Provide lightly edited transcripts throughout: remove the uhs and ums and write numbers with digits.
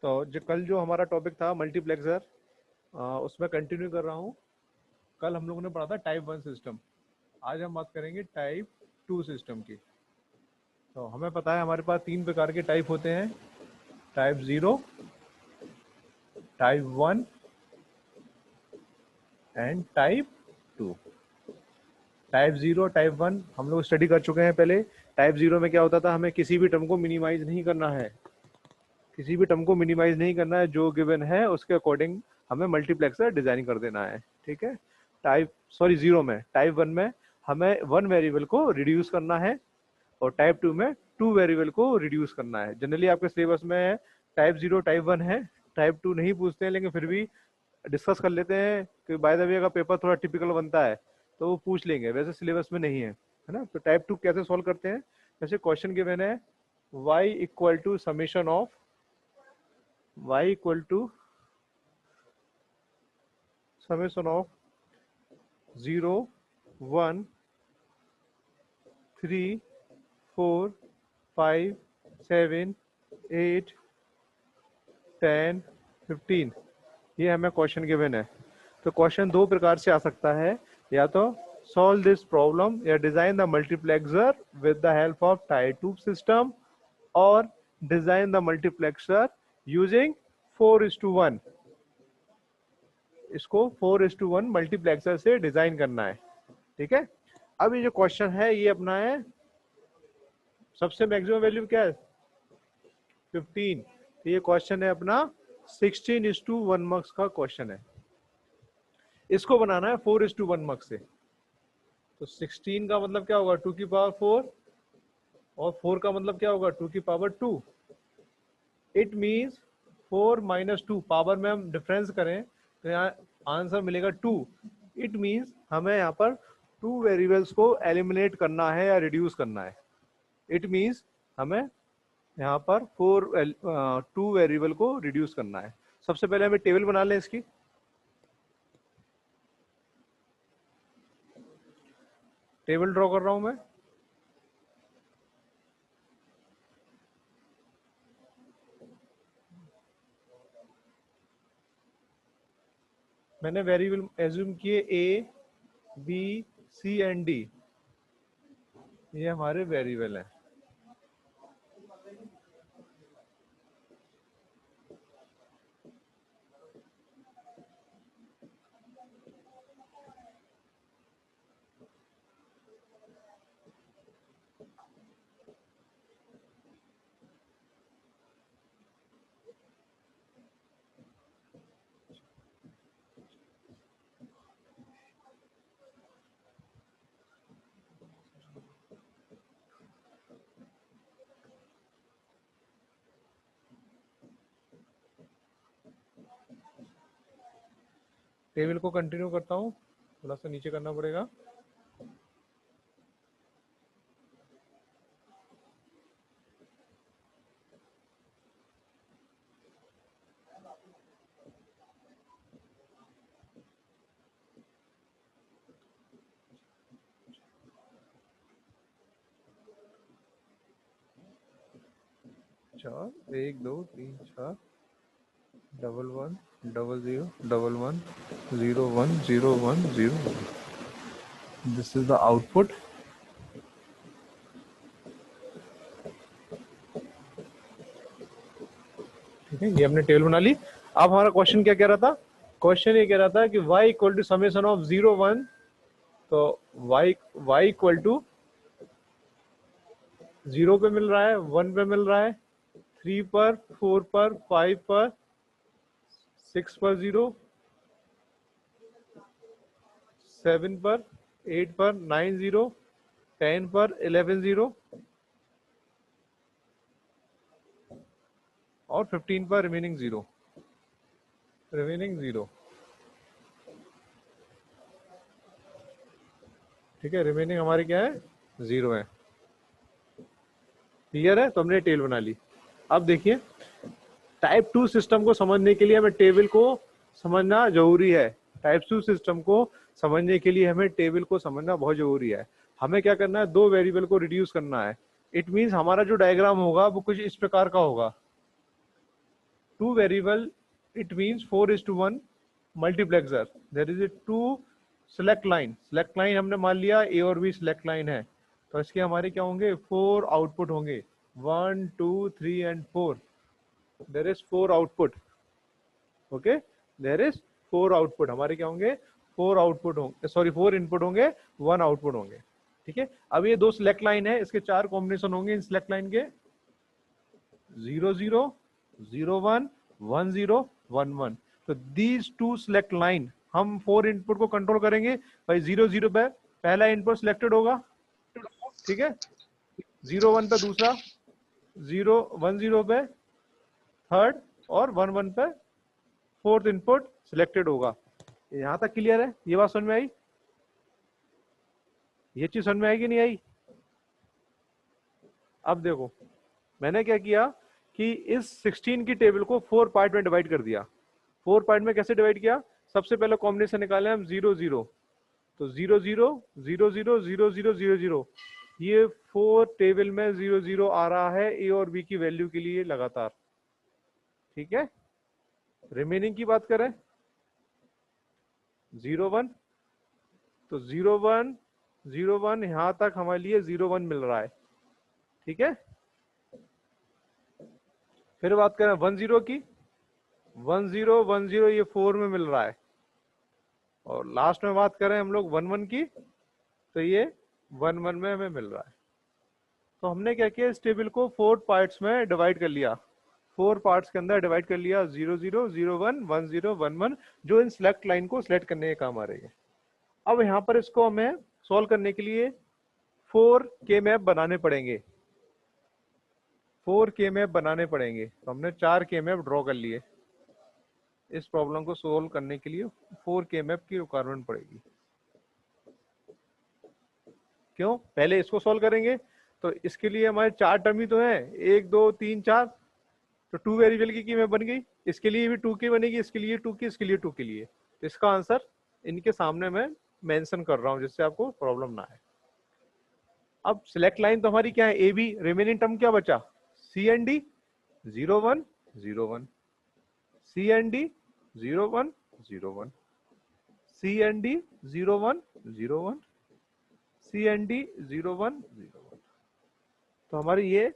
तो जो कल जो हमारा टॉपिक था मल्टीप्लेक्सर, उसमें कंटिन्यू कर रहा हूँ। कल हम लोगों ने पढ़ा था टाइप 1 सिस्टम, आज हम बात करेंगे टाइप 2 सिस्टम की। तो हमें पता है हमारे पास 3 प्रकार के टाइप होते हैं, type 0, type 1 and type 2। Type 0 type 1 हम लोग स्टडी कर चुके हैं पहले। टाइप 0 में क्या होता था, हमें किसी भी टर्म को मिनिमाइज नहीं करना है, किसी भी टर्म को मिनिमाइज नहीं करना है, जो गिवन है उसके अकॉर्डिंग हमें मल्टीप्लेक्सर डिजाइन कर देना है। ठीक है। टाइप सॉरी 0 में, टाइप 1 में हमें 1 वेरिएबल को रिड्यूस करना है, और टाइप 2 में 2 वेरिएबल को रिड्यूस करना है। जनरली आपके सिलेबस में टाइप 0 टाइप 1 है, टाइप 2 नहीं पूछते हैं, लेकिन फिर भी डिस्कस कर लेते हैं कि बाय द वे अगर पेपर थोड़ा टिपिकल बनता है तो वो पूछ लेंगे, वैसे सिलेबस में नहीं है ना। तो टाइप 2 कैसे सॉल्व करते हैं, जैसे क्वेश्चन गिवन है y equal to summation of y equal to summation of 0 1 3 4 5 7 8 10 15, ये हमें क्वेश्चन गिवन है। तो क्वेश्चन दो प्रकार से आ सकता है, या तो सॉल्व दिस प्रॉब्लम या design the multiplexer with the help of type 2 system, और डिजाइन द मल्टीप्लेक्सर यूजिंग 4:1। इसको 4:1 मल्टीप्लेक्सर से डिजाइन करना है। ठीक है। अब ये जो क्वेश्चन है ये अपना है, सबसे मैक्सिमम वैल्यू क्या है 15। तो ये क्वेश्चन है अपना 16:1 मार्क्स का क्वेश्चन है। इसको बनाना है 4:1 मार्क्स से। तो 16 का मतलब क्या होगा 2 की पावर 4, और 4 का मतलब क्या होगा 2 की power 2। It means 4 minus 2, power में हम डिफरेंस करें तो यहाँ आंसर मिलेगा 2। इट मीन्स हमें यहाँ पर 2 वेरिएबल्स को एलिमिनेट करना है या रिड्यूस करना है। इट मीन्स हमें यहाँ पर 2 वेरिएबल को रिड्यूस करना है। सबसे पहले हमें टेबल बना लें इसकी। टेबल ड्रॉ कर रहा हूं मैं। मैंने वेरिएबल एज्यूम किए A B C and D, ये हमारे वेरिएबल हैं। टेबल को कंटिन्यू करता हूँ, थोड़ा सा नीचे करना पड़ेगा। चार 1 2 3 4 double 1 double 0 double 1 0 1 0 1 0। This is the output. ठीक है, ये हमने टेबल बना ली। अब हमारा क्वेश्चन क्या कह रहा था, क्वेश्चन ये कह रहा था कि y equal to summation of 0 1। तो y इक्वल टू 0 पे मिल रहा है, 1 पे मिल रहा है, 3 पर 4 पर 5 पर 6 पर 0, 7 पर 8 पर 9 0, 10 पर 11 0, और 15 पर रिमेनिंग 0। ठीक है, रिमेनिंग हमारी क्या है 0 है। क्लियर है, तो हमने टेबल बना ली। अब देखिए टाइप 2 सिस्टम को समझने के लिए हमें टेबल को समझना जरूरी है। टाइप 2 सिस्टम को समझने के लिए हमें टेबल को समझना बहुत जरूरी है। हमें क्या करना है, 2 वेरिएबल को रिड्यूस करना है। इट मींस हमारा जो डायग्राम होगा वो कुछ इस प्रकार का होगा। two variable, it means 4:1 multiplexer. There is a two select line. Select line हमने मान लिया A और B select line है, तो इसके हमारे क्या होंगे, 4 आउटपुट होंगे, 1 2 3 and 4. There is 4 output. Okay, there is 4 output. हमारे क्या होंगे, 4 आउटपुट होंगे, सॉरी 4 इनपुट होंगे, 1 आउटपुट होंगे. ठीक है, अब ये दो सिलेक्ट लाइन है, इसके 4 कॉम्बिनेशन होंगे इन सिलेक्ट लाइन के, 0 0 0 1 1 0 1 1. तो दीज टू सिलेक्ट लाइन हम 4 इनपुट को कंट्रोल करेंगे. भाई 0 0 पे पहला इनपुट सिलेक्टेड होगा, ठीक है, 0 1 पे दूसरा, 0 1 0 पे थर्ड, और 1 1 पे फोर्थ इनपुट सिलेक्टेड होगा. यहां तक क्लियर है? ये बात समझ में आई? ये चीज समझ में आई कि नहीं आई? अब देखो मैंने क्या किया कि इस 16 की टेबल को 4 पार्ट में डिवाइड कर दिया. 4 पार्ट में कैसे डिवाइड किया? सबसे पहले कॉम्बिनेशन निकाले हम 0 0, तो 0 0 0 0 0 0 0 0. ये 4 टेबल में 0 0 आ रहा है ए और बी की वैल्यू के लिए लगातार. ठीक है, रिमेनिंग की बात करें 0 1, तो 0 1 0 1 यहां तक हमारे लिए 0 1 मिल रहा है. ठीक है, फिर बात करें 1 0 की, 1 0 1 0 ये 4 में मिल रहा है. और लास्ट में बात करें हम लोग 1 1 की, तो ये 1 1 में हमें मिल रहा है. तो हमने क्या किया, इस टेबल को 4 पार्ट्स में डिवाइड कर लिया. 4 पार्ट्स के अंदर डिवाइड कर लिया, 0 0 0 1 1 0 1 1, जो इन सिलेक्ट लाइन को सिलेक्ट करने के काम आ रही है. अब यहाँ पर इसको हमें सॉल्व करने के लिए 4 के मैप बनाने पड़ेंगे. 4 के मैप बनाने पड़ेंगे, तो हमने 4 के मैप ड्रॉ कर लिए. इस प्रॉब्लम को सोल्व करने के लिए 4 के मैप की रिक्वायरमेंट पड़ेगी. क्यों? पहले इसको सॉल्व करेंगे, तो इसके लिए हमारे 4 टर्म ही तो है, 1 2 3 4, तो 2 वेरिएबल की मैप बन गई. इसके लिए भी 2 की बनेगी, इसके लिए 2 की, इसके लिए 2 के लिए. तो इसका आंसर इनके सामने मैं मेंशन कर रहा हूं, जिससे आपको प्रॉब्लम ना आए. अब सिलेक्ट लाइन तो हमारी क्या है, ए बी. रिमेनिंग टर्म क्या बचा, C and D, 0 1 0 1, C and D 0 1 0 1, C and D 0 1 0 1, C and D 0 1 0 1. तो हमारे ये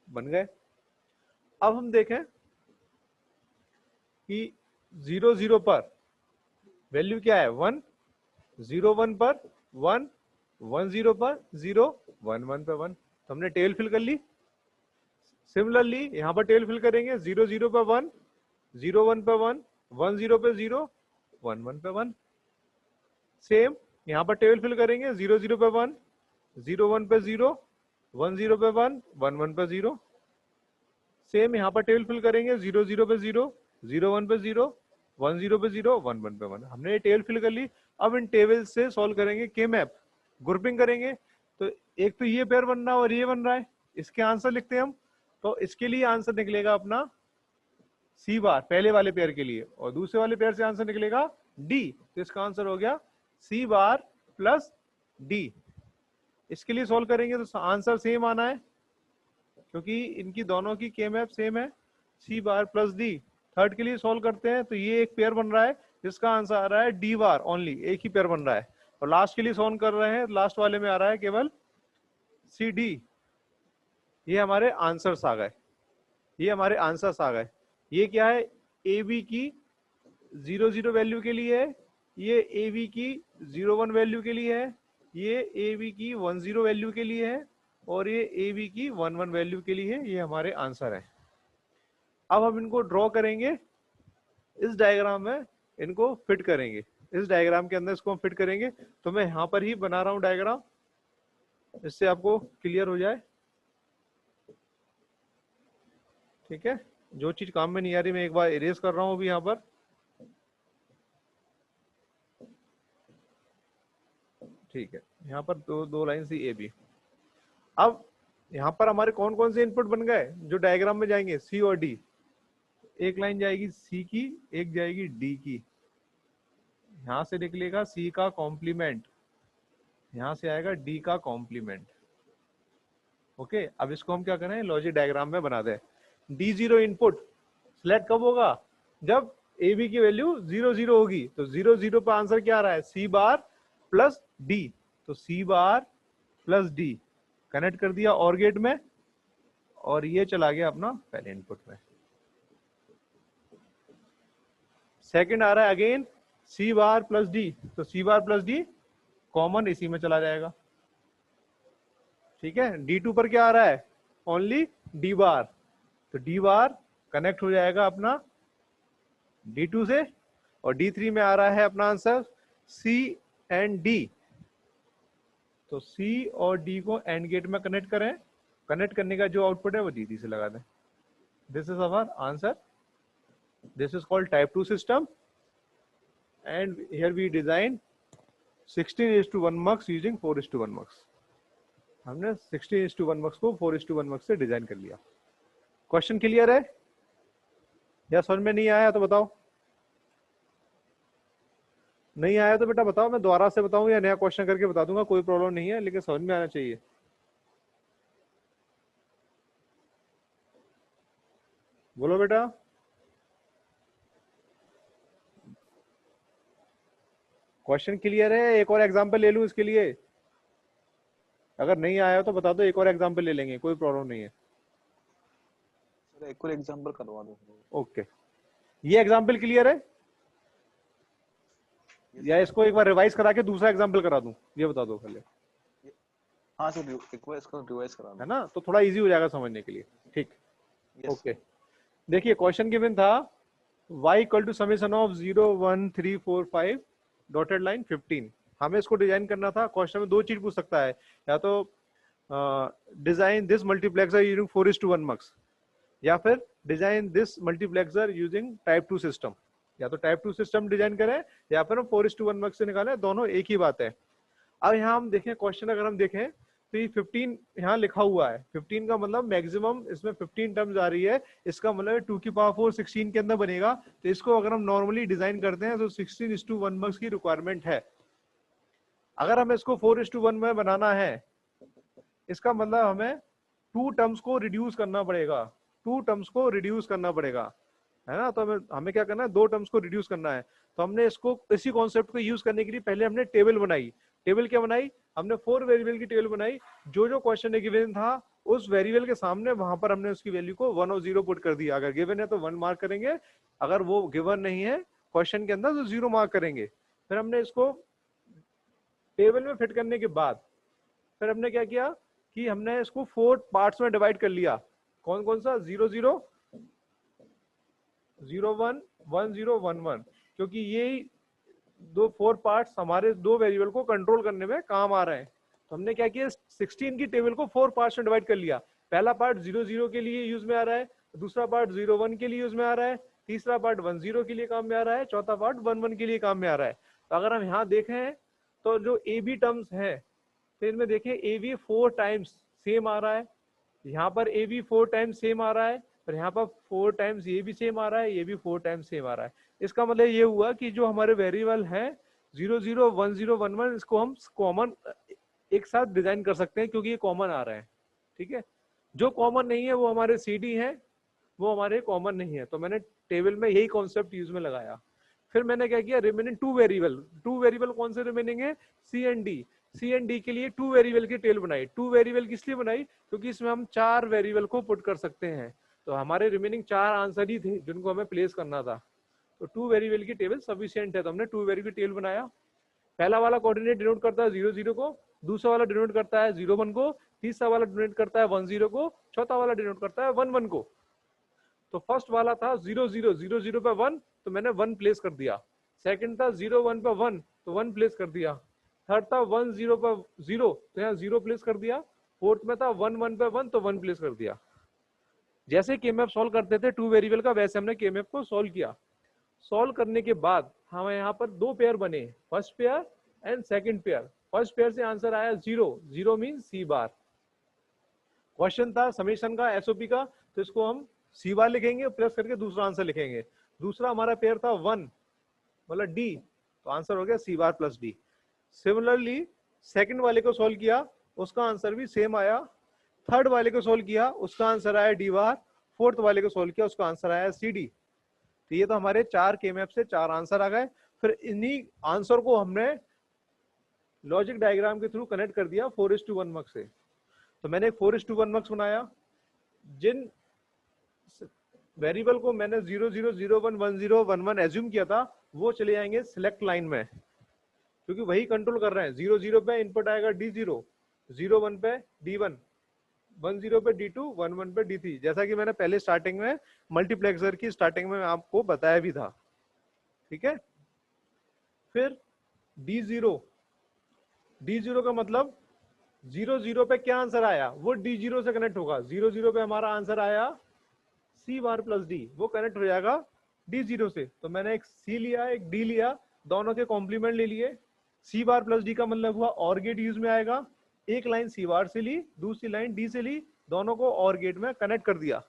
बन गए. अब हम देखें कि 0 0 पर वैल्यू क्या है, 1, 0 1 पर 1, 1 0 पर 0, 1 1 पे 1. तो हमने टेबल फिल कर ली. सिमिलरली यहां पर टेबल फिल करेंगे, 0 0 पे 1, 0 1 पे 1, 1 0 पे 0, 1 1 पे 1. सेम यहां पर टेबल फिल करेंगे, 0 0 पे 1, 0 1 पे 0, 1 0 पे 1, 1 1 पे 0. सेम यहां पर टेबल फिल करेंगे, 0 0 पे 0, 0 1 पे 0, 1 0 पे 0, 1 1 पे 1. हमने ये टेबल फिल कर ली. अब इन टेबल से सॉल्व करेंगे के मैप, ग्रुपिंग करेंगे. तो एक तो ये पेयर बन रहा है और ये बन रहा है, इसके आंसर लिखते हैं हम. तो इसके लिए आंसर निकलेगा अपना सी बार पहले वाले पेयर के लिए, और दूसरे वाले पेयर से आंसर निकलेगा डी. तो इसका आंसर हो गया सी बार प्लस डी. इसके लिए सॉल्व करेंगे तो आंसर सेम आना है, क्योंकि इनकी दोनों की के मैप सेम है, सी बार प्लस डी. थर्ड के लिए सॉल्व करते हैं, तो ये एक पेयर बन रहा है जिसका आंसर आ रहा है डी बार ओनली, एक ही पेयर बन रहा है. और लास्ट के लिए सॉल्व कर रहे हैं, लास्ट वाले में आ रहा है केवल सी डी. ये हमारे आंसर्स आ गए, ये हमारे आंसर्स आ गए. ये क्या है, ए बी की 0 0 वैल्यू के लिए है, ये ए बी की 0 1 वैल्यू के लिए है, ये ए बी की 1 0 वैल्यू के लिए है, और ये ए बी की 1 1 वैल्यू के लिए है. ये हमारे आंसर है. अब हम इनको ड्रॉ करेंगे, इस डायग्राम में इनको फिट करेंगे, इस डायग्राम के अंदर इसको हम फिट करेंगे. तो मैं यहाँ पर ही बना रहा हूँ डायग्राम, इससे आपको क्लियर हो जाए. ठीक है, जो चीज काम में नहीं आ रही मैं एक बार इरेज कर रहा हूँ अभी यहाँ पर. ठीक है, यहाँ पर दो लाइन सी ए बी. अब यहाँ पर हमारे कौन कौन से इनपुट बन गए जो डायग्राम में जाएंगे, सी और डी. एक लाइन जाएगी सी की, एक जाएगी डी की. यहां से निकलेगा सी का कॉम्प्लीमेंट, यहां से आएगा डी का कॉम्प्लीमेंट. ओके, अब इसको हम क्या करें, लॉजिक डायग्राम में बना दें. D0 इनपुट सिलेक्ट कब होगा? जब ए बी की वैल्यू 0 0 होगी। तो 0 0 पर आंसर क्या आ रहा है? सी बार प्लस डी। तो सी बार प्लस डी कनेक्ट कर दिया और गेट में, और ये चला गया अपना पहले इनपुट में। सेकंड आ रहा है अगेन सी बार प्लस डी, तो सी बार प्लस डी कॉमन इसी में चला जाएगा। ठीक है, D2 पर क्या आ रहा है? ओनली डी बार, तो डी बार कनेक्ट हो जाएगा अपना D2 से, और D3 में आ रहा है अपना आंसर C एंड D। तो C और D को एंड गेट में कनेक्ट करें, कनेक्ट करने का जो आउटपुट है वो D3 से लगा दें। This is our answer. This is called type 2 system, and here we design 16:1 mux using 4:1 mux. हमने 16:1 मक्स को 4:1 मक्स से डिजाइन कर लिया। क्वेश्चन क्लियर है या समझ में नहीं आया तो बताओ? नहीं आया तो बेटा बताओ, मैं दोबारा से बताऊं या नया क्वेश्चन करके बता दूंगा, कोई प्रॉब्लम नहीं है, लेकिन समझ में आना चाहिए। बोलो बेटा। क्वेश्चन क्लियर है? एक और एग्जांपल ले लूं इसके लिए? अगर नहीं आया तो बता दो, एक और एग्जांपल ले लेंगे, कोई प्रॉब्लम नहीं है। सर एक और एग्जांपल करवा दो। ओके, ये एग्जांपल क्लियर है या इसको एक बार रिवाइज करा के दूसरा एग्जांपल करा दूं? ये बता दो पहले। हाँ सर, एक बार इसको रिवाइज करा दो, है ना, तो थोड़ा इजी हो जाएगा समझने के लिए। ठीक, ओके। देखिए क्वेश्चन गिवन था y equal to summation of 0 1 3 4 5 dotted line 15। हमें इसको डिजाइन करना था। क्वेश्चन में दो चीज पूछ सकता है, या तो डिजाइन दिस मल्टीप्लेक्सर यूजिंग 4:1 मक्स, या फिर design this multiplexer using type 2 system. या तो टाइप 2 सिस्टम डिजाइन करें या फिर हम 4:1 मक्स से निकालें, दोनों एक ही बात है। अब यहाँ हम देखें क्वेश्चन, अगर हम देखें तो ये 15 यहाँ लिखा हुआ है। 15 का मतलब मैक्सिमम इसमें 15 टर्म्स आ रही है, इसका मतलब 2 की पावर 4 16 के अंदर बनेगा। तो इसको अगर हम नॉर्मली डिजाइन करते हैं तो 16:1 मक्स की रिक्वायरमेंट है। अगर हमें इसको 4:1 में बनाना है, इसका मतलब हमें 2 टर्म्स को रिड्यूस करना पड़ेगा, 2 टर्म्स को रिड्यूस करना पड़ेगा, है ना। तो हमें क्या करना है? 2 टर्म्स को रिड्यूस करना है। तो हमने इसको इसी कॉन्सेप्ट को यूज करने के लिए पहले हमने टेबल बनाई। टेबल क्या बनाई? हमने 4 वेरिएबल की टेबल बनाई। जो जो क्वेश्चन में गिवन था उस वेरिएबल के सामने वहां पर हमने उसकी वैल्यू को 1 और 0 पुट कर दिया। अगर गिवन है तो 1 मार्क करेंगे, अगर वो गिवन नहीं है क्वेश्चन के अंदर तो 0 मार्क करेंगे। फिर हमने इसको टेबल में फिट करने के बाद फिर हमने क्या किया कि हमने इसको 4 पार्ट्स में डिवाइड कर लिया। कौन कौन सा? 0 0 0 1 1 0 1 1, क्योंकि ये 4 पार्ट्स हमारे 2 वेरिएबल को कंट्रोल करने में काम आ रहे हैं। तो हमने क्या किया? 16 की टेबल को 4 पार्ट्स में डिवाइड कर लिया। पहला पार्ट 0 0 के लिए यूज में आ रहा है, दूसरा पार्ट 0 1 के लिए यूज में आ रहा है, तीसरा पार्ट 1 0 के लिए काम में आ रहा है, चौथा पार्ट 1 1 के लिए काम में आ रहा है। तो अगर हम यहाँ देखें तो जो ए बी टर्म्स है, तो इनमें देखें ए बी 4 टाइम्स सेम आ रहा है, यहाँ पर ए बी 4 टाइम्स सेम आ रहा है, और यहाँ पर 4 टाइम्स ये भी सेम आ रहा है, ये भी 4 टाइम्स सेम आ रहा है। इसका मतलब ये हुआ कि जो हमारे वेरिएबल हैं 0 0 1 0 1 1, इसको हम कॉमन एक साथ डिजाइन कर सकते हैं क्योंकि ये कॉमन आ रहे हैं। ठीक है, जो कॉमन नहीं है वो हमारे सी डी है, वो हमारे कॉमन नहीं है। तो मैंने टेबल में यही कॉन्सेप्ट यूज में लगाया। फिर मैंने क्या किया? रिमेनिंग 2 वेरिएबल कौन से रिमेनिंग है? C and D. C and D के लिए 2 वेरिएबल की टेबल बनाई। 2 वेरिएबल किस लिए बनाई? क्योंकि इसमें हम 4 वेरिएबल को पुट कर सकते हैं। तो हमारे रिमेनिंग 4 आंसर ही थे जिनको हमें प्लेस करना था। तो 2 वेरिएबल की टेबल सफिशिएंट है, तो हमने 2 वेरिएबल की टेबल बनाया। पहला वाला कोऑर्डिनेट डिनोट करता है 0 0 को, दूसरा वाला डिनोट करता है 0 1 को, तीसरा वाला डिनोट करता है 1 0 को, चौथा वाला डिनोट करता है 1 1 को। तो फर्स्ट वाला था 0 0 0 0 पे 1, तो मैंने 1 प्लेस कर दिया। सेकंड था 0 1 पे 1, तो 1 प्लेस कर दिया। थर्ड था 1 0 पे 0, तो यहाँ 0 प्लेस कर दिया। फोर्थ में था 1 1 पे 1, तो 1 प्लेस कर दिया। जैसे केमैप सॉल्व करते थे 2 वेरिएबल का, वैसे हमने केमैप को सॉल्व किया। सॉल्व करने के बाद हमें यहाँ पर 2 पेयर बने, first pair and second pair. First pair से आंसर आया 0 0 मीन सी बार। क्वेश्चन था समेशन का, एसओपी का, तो इसको हम सी बार लिखेंगे प्लस करके दूसरा आंसर लिखेंगे। दूसरा हमारा पेयर था 1 मतलब डी, तो आंसर हो गया सी बार प्लस डी। सिमिलरली सेकंड वाले को सॉल्व किया, उसका आंसर भी सेम आया। थर्ड वाले को सॉल्व किया, उसका आंसर आया डी बार। फोर्थ वाले को सोल्व किया, उसका आंसर आया सी डी। तो ये तो हमारे 4 के मैप से 4 आंसर आ गए। फिर इन्हीं आंसर को हमने लॉजिक डायग्राम के थ्रू कनेक्ट कर दिया 4:1 मक से। तो मैंने एक 4:1 मक्स बनाया, जिन वेरिएबल को मैंने 0 0 0 1 1 0 1 1 एज्यूम किया था वो चले जाएंगे सिलेक्ट लाइन में, क्योंकि वही कंट्रोल कर रहे हैं। 0 0 पे इनपुट आएगा D0, 0 1 पे D1, 1 0 पे D2, 1 1 पे D3, जैसा कि मैंने पहले स्टार्टिंग में मल्टीप्लेक्सर की स्टार्टिंग में आपको बताया भी था। ठीक है, फिर D0 का मतलब 0 0 पे क्या आंसर आया वो D0 से कनेक्ट होगा। 0 0 पे हमारा आंसर आया C बार प्लस D, वो कनेक्ट हो जाएगा D0 से। तो मैंने एक C लिया एक D लिया, दोनों के कॉम्प्लीमेंट ले लिए। C बार प्लस D का मतलब हुआ और गेट यूज में आएगा। एक लाइन C बार से ली, दूसरी लाइन D से ली, दोनों को और गेट में कनेक्ट कर दिया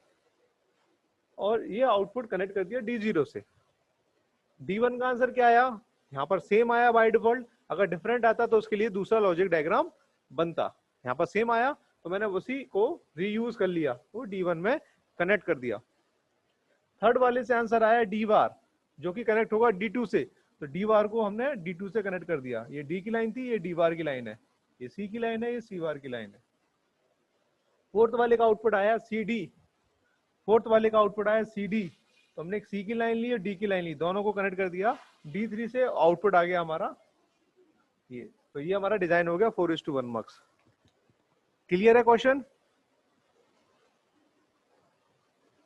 और ये आउटपुट कनेक्ट कर दिया D0 से। D1 का आंसर क्या आया, यहाँ पर सेम आया बाय डिफॉल्ट। अगर डिफरेंट आता तो उसके लिए दूसरा लॉजिक डायग्राम बनता। यहाँ पर सेम आया तो मैंने उसी को रीयूज कर लिया, वो D1 में कनेक्ट कर दिया। थर्ड वाले से आंसर आया D बार, जो कि कनेक्ट होगा D2 से। तो D बार को हमने D2 से कनेक्ट कर दिया। ये D की लाइन थी, ये D बार की लाइन है, ये C की लाइन है, ये C बार की लाइन है। फोर्थ वाले का आउटपुट आया CD, फोर्थ वाले का आउटपुट आया CD। तो हमने एक C की लाइन ली और D की लाइन ली, दोनों को कनेक्ट कर दिया D3 से, आउटपुट आ गया हमारा ये। तो ये हमारा डिजाइन हो गया 4:1 मक्स। क्लियर है क्वेश्चन?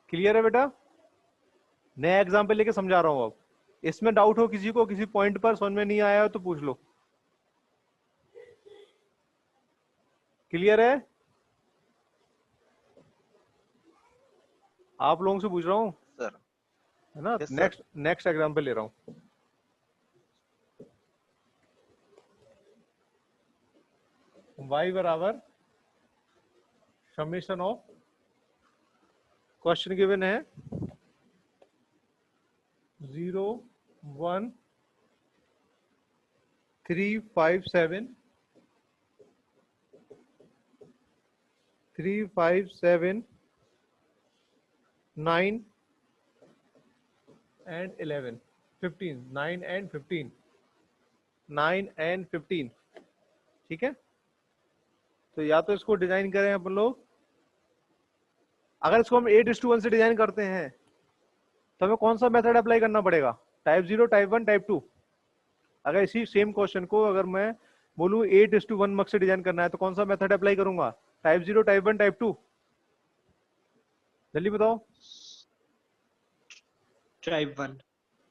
क्लियर है बेटा? नया एग्जाम्पल लेके समझा रहा हूं। अब इसमें डाउट हो किसी को, किसी पॉइंट पर समझ में नहीं आया हो तो पूछ लो। क्लियर है? आप लोगों से पूछ रहा हूँ सर है ना। यस नेक्स्ट एग्जाम्पल ले रहा हूं। y बराबर समेशन ऑफ, क्वेश्चन गिवन है 0 1 3 5 7 3 5 7 9 and 11 15 9 and 15 9 and 15। ठीक है, तो या तो इसको डिजाइन करें अपन लोग, अगर इसको हम 8:1 से डिजाइन करते हैं तो हमें कौन सा मेथड अप्लाई करना पड़ेगा, टाइप 0, टाइप 1, टाइप 2। अगर इसी सेम क्वेश्चन को अगर मैं बोलूं 8:1 मक से डिजाइन करना है तो कौन सा मेथड अप्लाई करूंगा, टाइप 0, टाइप 1, टाइप 2? जल्दी बताओ। टाइप 1।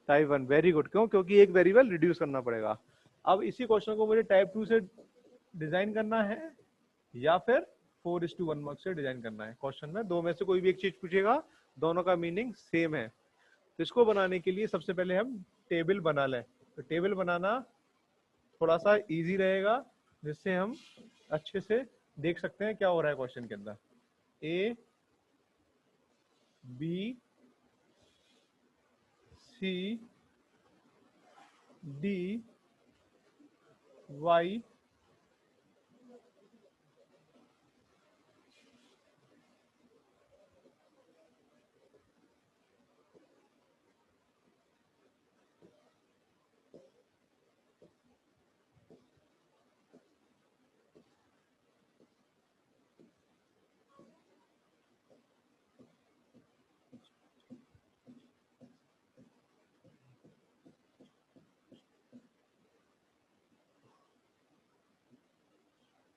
Type 1, very good. क्यों? क्योंकि एक वेरिएबल रिड्यूस करना पड़ेगा। अब इसी क्वेश्चन को मुझे टाइप 2 से डिजाइन करना है या फिर 4:1 मक से डिजाइन करना है। क्वेश्चन में दो में से कोई भी एक चीज पूछेगा, दोनों का मीनिंग सेम है। तो इसको बनाने के लिए सबसे पहले हम टेबल बना लें। तो टेबल बनाना थोड़ा सा इजी रहेगा, जिससे हम अच्छे से देख सकते हैं क्या हो रहा है क्वेश्चन के अंदर। A B C D Y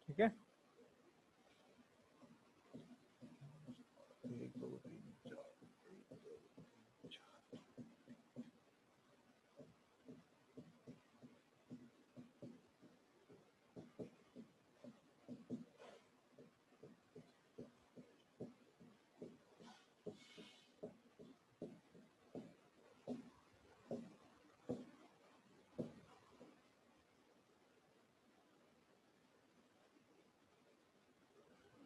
ठीक है।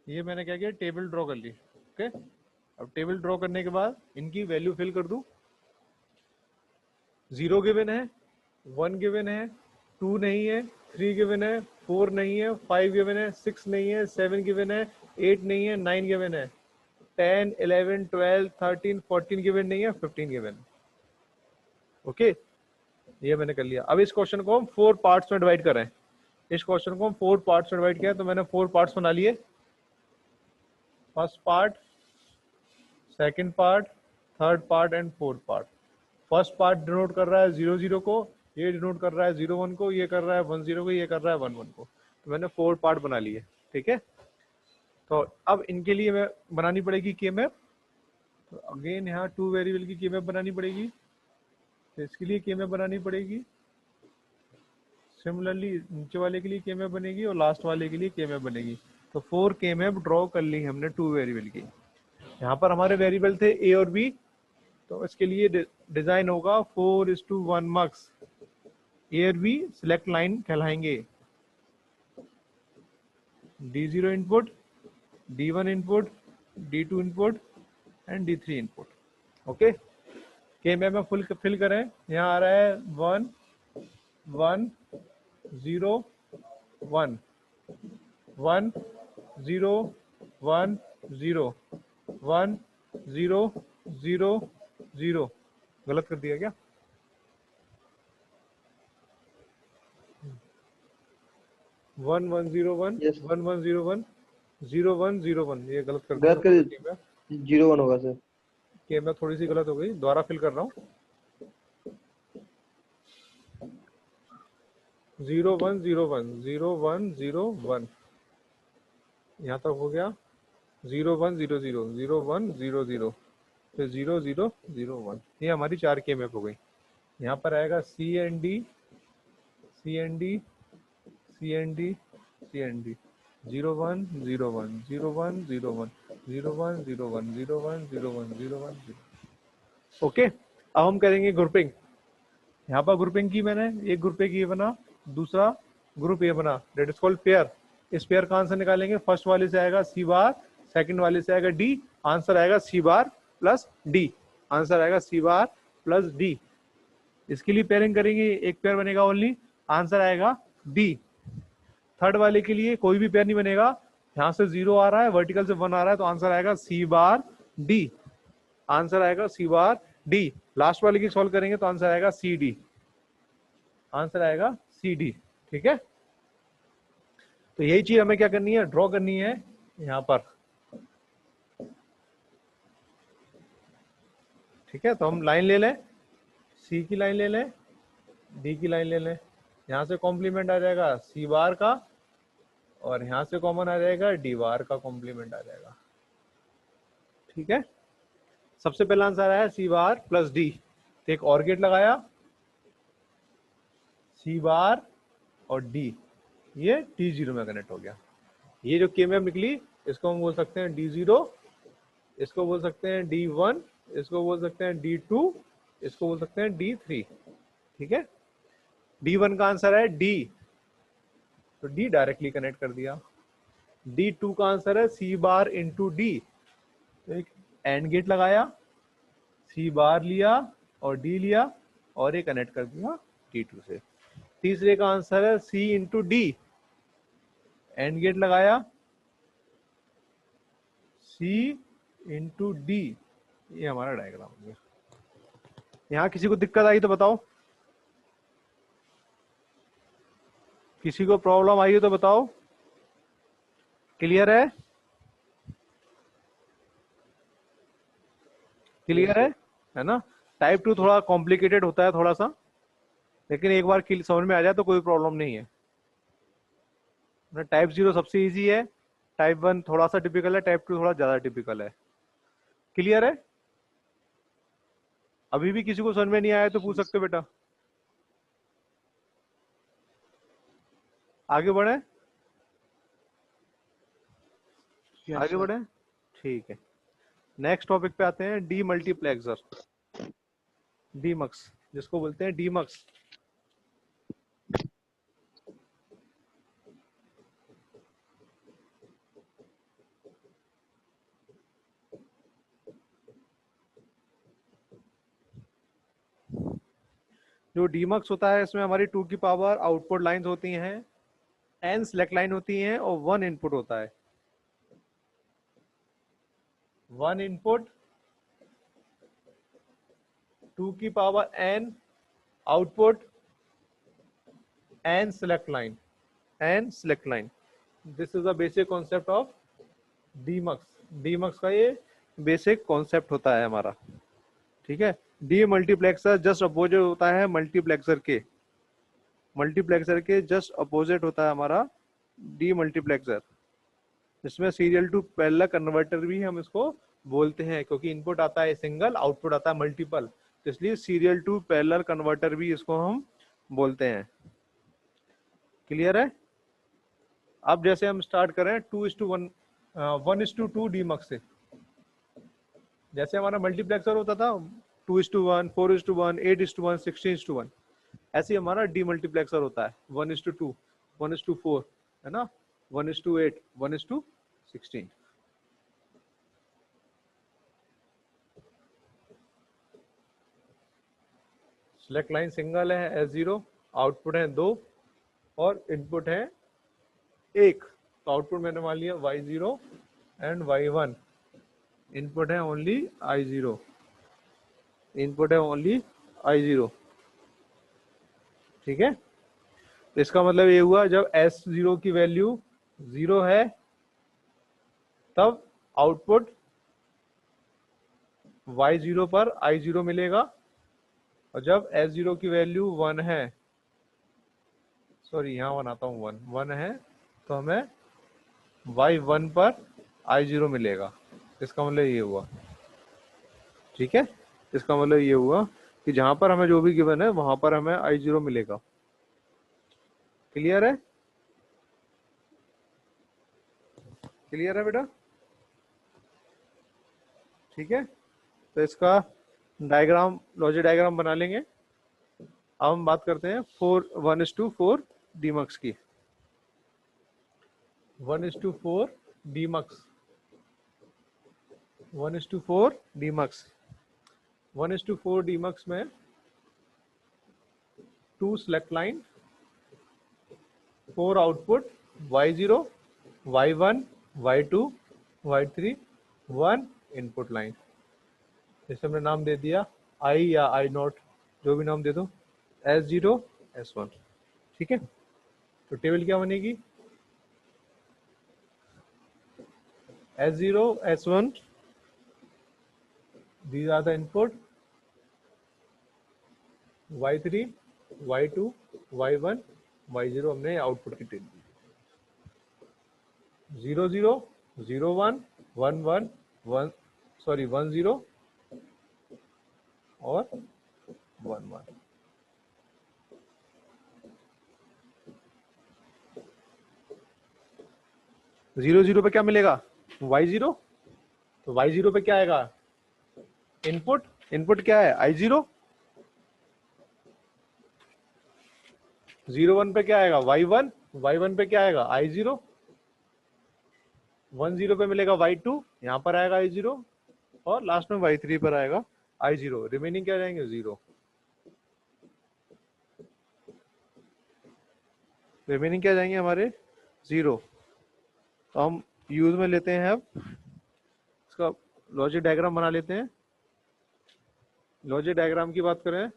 ये मैंने क्या किया, टेबल ड्रॉ कर ली। ओके, अब टेबल ड्रॉ करने के बाद इनकी वैल्यू फिल कर दूं। 0 गिवन है, 1 गिवन है, 2 नहीं है, 3 गिवन है, 4 नहीं है, 5 गिवन है, 6 नहीं है, 7 गिवन है, 8 नहीं है, 9 गिवन है। 10, 11, 12, 13, 14 गिवन नहीं है, 15 गिवन। ओके, ये मैंने कर लिया। अब इस क्वेश्चन को हम 4 पार्ट्स में डिवाइड करें। इस क्वेश्चन को हम 4 पार्ट्स में डिवाइड किया, तो मैंने 4 पार्ट्स बना लिए। First part, second part, third part and fourth part. First part denote कर रहा है 0 0 को, ये डिनोट कर रहा है 0 1 को, ये कर रहा है 1 0 को, ये कर रहा है 1 1 को। तो मैंने 4 पार्ट बना लिए। ठीक है, तो अब इनके लिए मैं बनानी पड़ेगी के मैप। तो अगेन यहाँ 2 वेरिएबल की के मैप बनानी पड़ेगी, तो इसके लिए के मैप बनानी पड़ेगी। सिमिलरली नीचे वाले के लिए के मैप बनेगी और लास्ट वाले के लिए के मैप बनेगी। तो 4 के मैप ड्रॉ कर ली हमने 2 वेरिएबल की। यहाँ पर हमारे वेरिएबल थे ए और बी, तो इसके लिए डिजाइन होगा 4:1 मक्स। ए और बी सिलेक्ट लाइन कहलाएंगे। D0 input, D1 input, D2 input and D3 input. Okay, K map में फुल फिल करें। यहाँ आ रहा है 1 1 0 1 1 0 1 0 1 0 0 0। गलत कर दिया क्या? 1 1 0 1 Yes. 1 1 0 1 0 1 0 1, ये गलत कर गलत दिया। 0 1 होगा सर। के मैप थोड़ी सी गलत हो गई, दोबारा फिल कर रहा हूँ। 0 1 0 1 0 1 0 1, यहाँ तक हो गया। 0 1 0 0 0 1 0 0, फिर 0 0 0 1। ये हमारी 4 के मैप हो गई। यहाँ पर आएगा C and D, C and D, C and D, C and D. 0 1 0 1 0 1 0 1 0 1 0 1 0 1 0 1 0 1 0। Okay, अब हम करेंगे ग्रुपिंग। यहाँ पर ग्रुपिंग की मैंने, एक ग्रुप ए की बना, दूसरा ग्रुप ए बना, दैट इज कॉल्ड पेयर। इस पेयर का आंसर निकालेंगे। फर्स्ट वाले से आएगा सी बार, सेकंड वाले से आएगा डी, आंसर आएगा सी बार प्लस डी, आंसर आएगा सी बार प्लस डी। इसके लिए पेयरिंग करेंगे, एक पेयर बनेगा ओनली, आंसर आएगा डी। थर्ड वाले के लिए कोई भी पेयर नहीं बनेगा, यहाँ से 0 आ रहा है, वर्टिकल से 1 आ रहा है, तो आंसर आएगा सी बार डी, आंसर आएगा सी बार डी। लास्ट वाले की सॉल्व करेंगे तो आंसर आएगा सी डी, आंसर आएगा सी डी। ठीक है, तो यही चीज हमें क्या करनी है, ड्रॉ करनी है यहाँ पर। ठीक है, तो हम लाइन ले लें, सी की लाइन ले लें, डी की लाइन ले लें। यहाँ से कॉम्प्लीमेंट आ जाएगा सी बार का, और यहाँ से कॉमन आ जाएगा डी बार का कॉम्प्लीमेंट आ जाएगा। ठीक है, सबसे पहला आंसर आया सी बार प्लस डी, तो एक और गेट लगाया, सी बार और डी, ये D0 में कनेक्ट हो गया। ये जो के मैप निकली, इसको हम बोल सकते हैं D0, इसको बोल सकते हैं D1, इसको बोल सकते हैं D2, इसको बोल सकते हैं D3। ठीक है, D1 का आंसर है D, तो D डायरेक्टली कनेक्ट कर दिया। D2 का आंसर है C बार इंटू D, तो एक एंड गेट लगाया, C बार लिया और D लिया और ये कनेक्ट कर दिया D2 से। तीसरे का आंसर है C into D, and gate लगाया, C इंटू डी, ये हमारा डायग्राम हो गया। यहाँ किसी को दिक्कत आई तो बताओ, किसी को प्रॉब्लम आई हो तो बताओ। क्लियर है? क्लियर है ना? टाइप 2 थोड़ा कॉम्प्लिकेटेड होता है थोड़ा सा, लेकिन एक बार समझ में आ जाए तो कोई प्रॉब्लम नहीं है। टाइप 0 सबसे इजी है, टाइप 1 थोड़ा सा टिपिकल है, टाइप 2 थोड़ा ज्यादा टिपिकल है। क्लियर है? अभी भी किसी को समझ में नहीं आया तो पूछ सकते हो बेटा। आगे बढ़े, आगे बढ़े। ठीक है, नेक्स्ट टॉपिक पे आते हैं, डी मल्टीप्लेक्सर, डीमक्स जिसको बोलते हैं डीमक्स। जो डीमक्स होता है, इसमें हमारी 2 की पावर आउटपुट लाइंस होती हैं, n सिलेक्ट लाइन होती हैं और 1 इनपुट होता है। 1 इनपुट 2 की power n output n select line, n select line. This is the basic concept of demux. Demux का ये बेसिक कॉन्सेप्ट होता है हमारा. ठीक है. डी मल्टीप्लेक्सर जस्ट अपोजिट होता है मल्टीप्लेक्सर के. मल्टीप्लेक्सर के जस्ट अपोजिट होता है हमारा डी मल्टीप्लेक्सर, जिसमें सीरियल टू पैरेलल कन्वर्टर भी हम इसको बोलते हैं, क्योंकि इनपुट आता है सिंगल, आउटपुट आता है मल्टीपल, तो इसलिए सीरियल टू पैरेलल कन्वर्टर भी इसको हम बोलते हैं. क्लियर है. अब जैसे हम स्टार्ट करें 2:1 1:2 डीमक्स से. जैसे हमारा मल्टीप्लेक्सर होता था 2:1 4:1 8:1 16:1, ऐसे ही हमारा डी मल्टीप्लेक्सर होता है 1:2 1:4, है ना, 1:8 1:16. सिलेक्ट लाइन सिंगल है S0, आउटपुट है 2 और इनपुट है 1. तो आउटपुट मैंने मान लिया Y0 एंड Y1. इनपुट है ओनली I0, इनपुट है ओनली I0. ठीक है. तो इसका मतलब ये हुआ जब S0 की वैल्यू 0 है तब आउटपुट Y0 पर I0 मिलेगा, और जब S0 की वैल्यू 1 है, सॉरी यहाँ बनाता हूँ 1 है, तो हमें Y1 पर I0 मिलेगा. इसका मतलब ये हुआ. ठीक है. इसका मतलब ये हुआ कि जहां पर हमें जो भी गिवन है वहां पर हमें I0 मिलेगा. क्लियर है. क्लियर है बेटा. ठीक है. तो इसका डायग्राम, लॉजिक डायग्राम बना लेंगे. अब हम बात करते हैं 1:4 डीमक्स की. 1:4 डीमक्स. 1:4 डीमक्स. 1:4 डीमक्स में 2 select line, 4 output, Y0 Y1 Y2 Y3 1 input line. जैसे हमने नाम दे दिया I या I0, जो भी नाम दे दो, S0 S1. ठीक है. तो टेबल क्या बनेगी, S0 S1, these are the input, Y3 Y2 Y1 Y0 हमने आउटपुट की टेबल दी. 0 0 0 1 1 1 1 सॉरी 1 0 और 1 1. जीरो जीरो पे क्या मिलेगा, Y0. तो Y0 पे क्या आएगा, इनपुट. इनपुट क्या है I0. 0 1 पे क्या आएगा Y1. Y1 पे क्या आएगा I0. 1 0 पे मिलेगा Y2, यहाँ पर आएगा I0, और लास्ट में Y3 पर आएगा I0. रिमेनिंग क्या जाएंगे 0. रिमेनिंग क्या जाएंगे हमारे 0. तो हम यूज में लेते हैं. अब इसका लॉजिक डायग्राम बना लेते हैं. लॉजिक डायग्राम की बात करें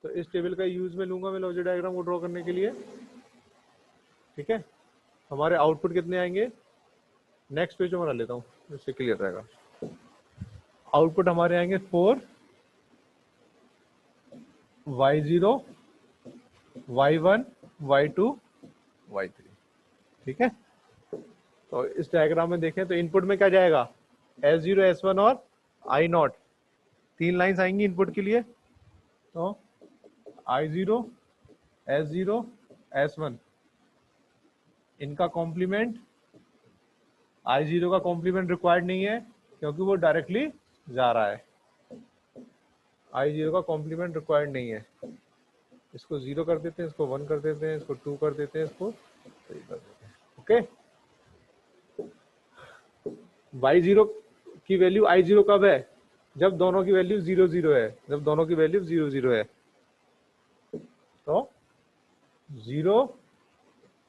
तो इस टेबल का यूज में लूंगा मैं लॉजिक डायग्राम को ड्रॉ करने के लिए. ठीक है. हमारे आउटपुट कितने आएंगे, नेक्स्ट पेज में बना लेता हूँ, इससे क्लियर रहेगा. आउटपुट हमारे आएंगे 4 Y0 Y1 Y2 Y3. ठीक है. तो इस डायग्राम में देखें तो इनपुट में क्या जाएगा, S0 S1 और I0. 3 लाइंस आएंगी इनपुट के लिए. तो I0 S0 S1, इनका कॉम्प्लीमेंट, I0 का कॉम्प्लीमेंट रिक्वायर्ड नहीं है क्योंकि वो डायरेक्टली जा रहा है. I0 का कॉम्प्लीमेंट रिक्वायर्ड नहीं है. इसको 0 कर देते हैं, इसको 1 कर देते हैं, इसको 2 कर देते हैं, इसको 3 कर देते हैं. ओके. Y0 की वैल्यू I0 कब है, जब दोनों की वैल्यू 0 0 है. जब दोनों की वैल्यू 0 0 है तो 0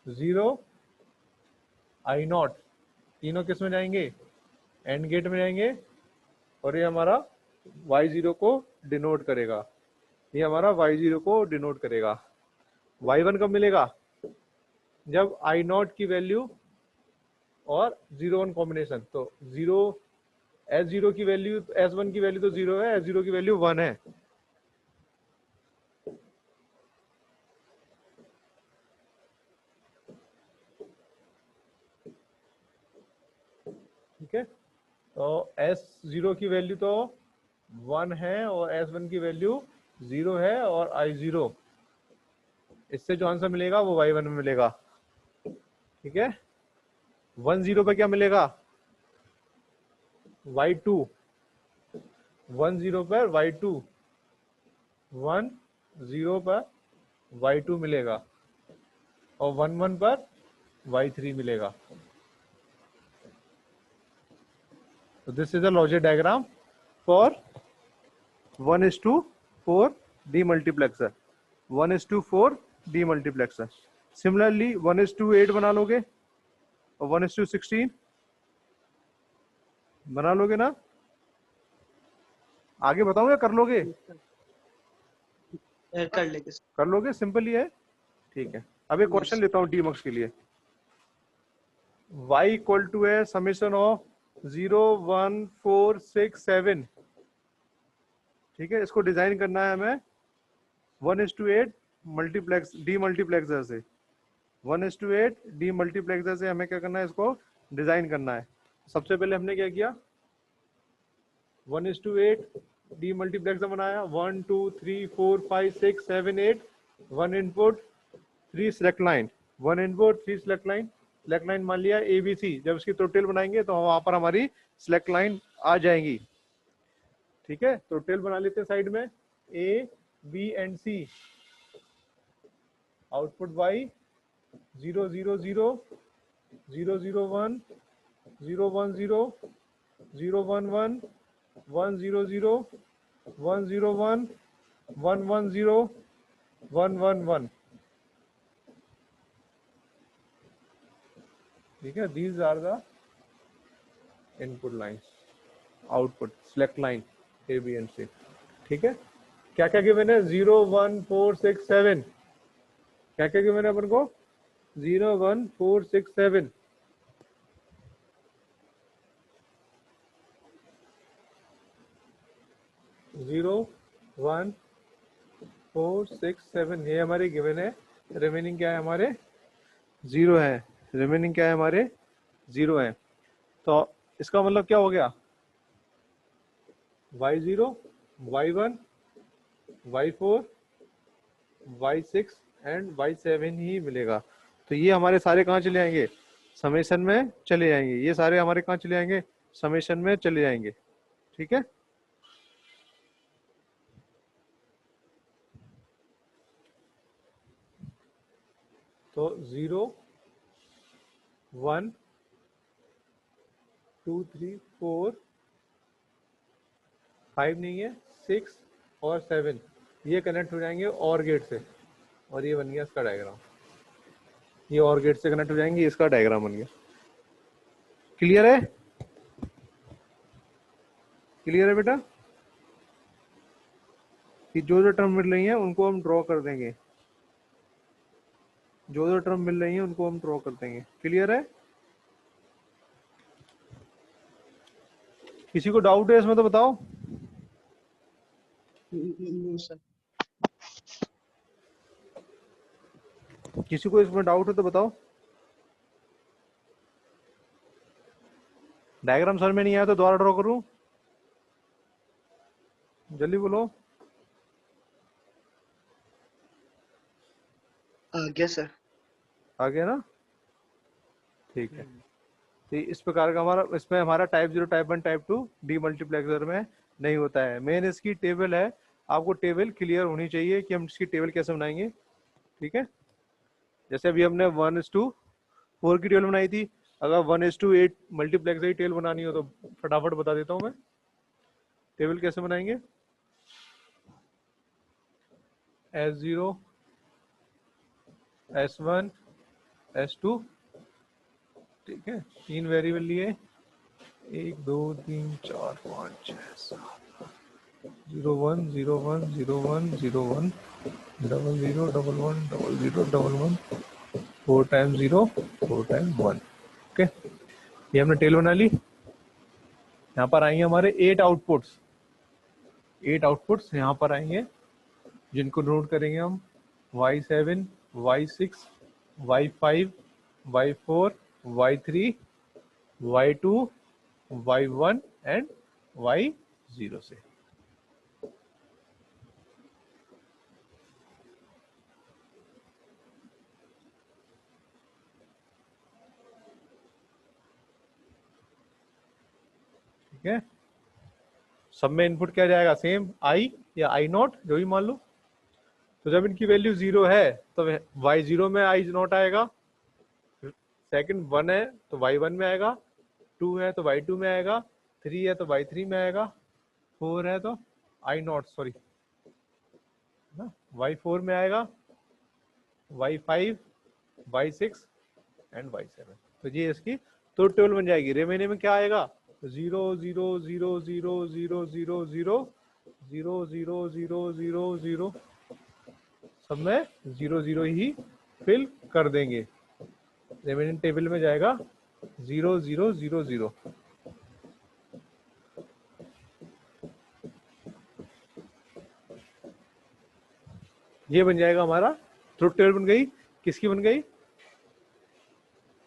0 I0 तीनों किस में जाएंगे, एंड गेट में जाएंगे और ये हमारा y0 को डिनोट करेगा, ये हमारा y0 को डिनोट करेगा। y1 कब मिलेगा? जब i0 की वैल्यू और 0 1 कॉम्बिनेशन, तो 0 s0 की वैल्यू, s1 की वैल्यू तो 0 है, s0 की वैल्यू 1 है। ठीक है, तो s0 की वैल्यू तो 1 है और s1 की वैल्यू 0 है, और i0 इससे जो आंसर मिलेगा वो y1 में मिलेगा। ठीक है, 1 0 पे क्या मिलेगा? y2, 1 0 पर y2, 1 0 पर y2 मिलेगा, और 1 1 पर y3 मिलेगा। So this is a logic diagram for 1:4 demultiplexer, 1:4 demultiplexer। Similarly 1:8 बना लोगे और 1:16 बना लोगे ना? आगे बताऊंगा, कर लोगे? कर लेंगे सर। कर लोगे, सिंपल ही है। ठीक है, अब एक क्वेश्चन लेता हूँ डीमक्स के लिए। y इक्वल टू है समेशन ऑफ 0 1 4 6 7। ठीक है, इसको डिजाइन करना है हमें 1:8 मल्टीप्लेक्स डी मल्टीप्लेक्सर से, 1:8 डी मल्टीप्लेक्सर से हमें क्या करना है, इसको डिजाइन करना है। सबसे पहले हमने क्या किया, 1:8 डी मल्टीप्लेक्सर बनाया, 1 2 3 4 5 6 7 8, 1 input 3 select line, 1 input 3 select line, select line मान लिया ABC। जब इसकी टोटल बनाएंगे तो वहां पर हमारी सिलेक्ट लाइन आ जाएंगी। ठीक है, तो टेल बना लेते हैं साइड में, A B and C, output Y 0 0 0 0 0 1 0 1 0 0 1 1 1 0 0 1 0 1 1 1 0 1 1 1। ठीक है, these are the input lines, output select line A B and C। ठीक है, क्या क्या गिवन है? 0 1 4 6 7। क्या क्या गिवन है अपन को? 0 1 4 6 7। जीरो 1 4 6 7 ये हमारे गिवन है। रिमेनिंग क्या है हमारे? 0 है। रिमेनिंग क्या है हमारे? 0 है। तो इसका मतलब क्या हो गया? y0 y1 y4 y6 and y7 ही मिलेगा। तो ये हमारे सारे कहाँ चले आएंगे? समेशन में चले जाएंगे। ये सारे हमारे कहाँ चले जाएंगे? समेशन में चले जाएंगे। ठीक है, तो 0 1 2 3 4 5 नहीं है, 6 और 7 ये कनेक्ट हो जाएंगे और गेट से, और ये बन गया इसका डायग्राम। ये और गेट से कनेक्ट हो जाएंगे, इसका डायग्राम बन गया। क्लियर है? क्लियर है बेटा? कि जो जो टर्म मिल रही हैं उनको हम ड्रॉ कर देंगे, जो जो टर्म मिल रही हैं उनको हम ड्रॉ कर देंगे। क्लियर है? किसी को डाउट है इसमें तो बताओ। सर किसी को इसमें डाउट है तो बताओ। डायग्राम सर में नहीं आया तो दोबारा ड्रॉ करूं? जल्दी बोलो। आ गया सर। आ गया ना? ठीक है, तो इस प्रकार का हमारा, इसमें हमारा type 0 type 1 type 2 D multiplexer में नहीं होता है। मेन इसकी टेबल है, आपको टेबल क्लियर होनी चाहिए कि हम इसकी टेबल कैसे बनाएंगे। ठीक है, जैसे अभी हमने 1:4 की टेबल बनाई थी, अगर 1:8 मल्टीप्लेक्सर की टेबल बनानी हो तो फटाफट बता देता हूँ मैं। टेबल कैसे बनाएंगे? S0 S1 S2। ठीक है, 3 वेरिएबल लिए, 1 2 3 4 5 6 7 0 1 0 1 0 1 0 1 0 0 1 1 0 0 1 1 4 टाइम्स 0 4 टाइम्स 1। ओके, ये हमने टेल बना ली। यहाँ पर आएंगे हमारे 8 आउटपुट्स, 8 आउटपुट्स यहाँ पर आएंगे, जिनको नोट करेंगे हम y7 y6 y5 y4 y3 y2 y1 and y0 से। ठीक है, सब में इनपुट क्या जाएगा, सेम आई या आई नॉट, जो भी मान लो। तो जब इनकी वैल्यू 0 है तो y0 में आई नॉट आएगा, सेकंड 1 है तो y1 में आएगा, 2 है तो y2 में आएगा, 3 है तो y3 में आएगा, 4 है तो आई नॉट सॉरी ना y4 में आएगा, y5 y6 एंड y7। तो ये इसकी तो टेबल बन जाएगी। रिमेनिंग में क्या आएगा, 0 0 0 0 0 0 0 0 0 0 0 0, सब में 0 0 ही फिल कर देंगे। रिमेनिंग टेबल में जाएगा 0 0 0 0। ये बन जाएगा हमारा ट्रुथ टेबल बन गई। किसकी बन गई,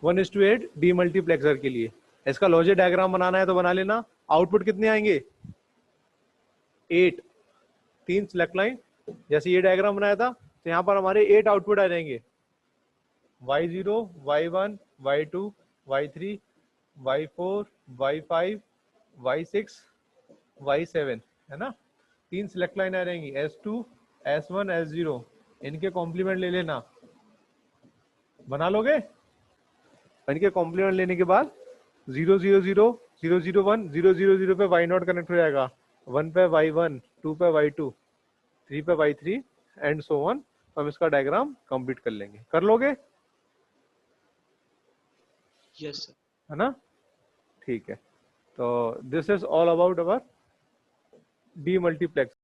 1:8 डीमल्टीप्लेक्सर के लिए। इसका लॉजिक डायग्राम बनाना है तो बना लेना। आउटपुट कितने आएंगे, 8, 3 सिलेक्ट लाइन, जैसे ये डायग्राम बनाया था तो यहाँ पर हमारे 8 आउटपुट आ जाएंगे, y0 y1 y2 y3 y4 y5 y6 y7, है ना। 3 सिलेक्ट लाइन आ जाएंगी, S2 S1 S0, इनके कॉम्प्लीमेंट ले लेना। बना लोगे, इनके कॉम्प्लीमेंट लेने के बाद 0 0 0 0 0 1 0 0 0 पे y नॉट कनेक्ट हो जाएगा, 1 पे y1, 2 पे y2, 3 पे y3 एंड सो ऑन। हम इसका डायग्राम कंप्लीट कर लेंगे। कर लोगे, Yes, sir. है ना। ठीक है, तो this is all about our डीमल्टीप्लेक्स।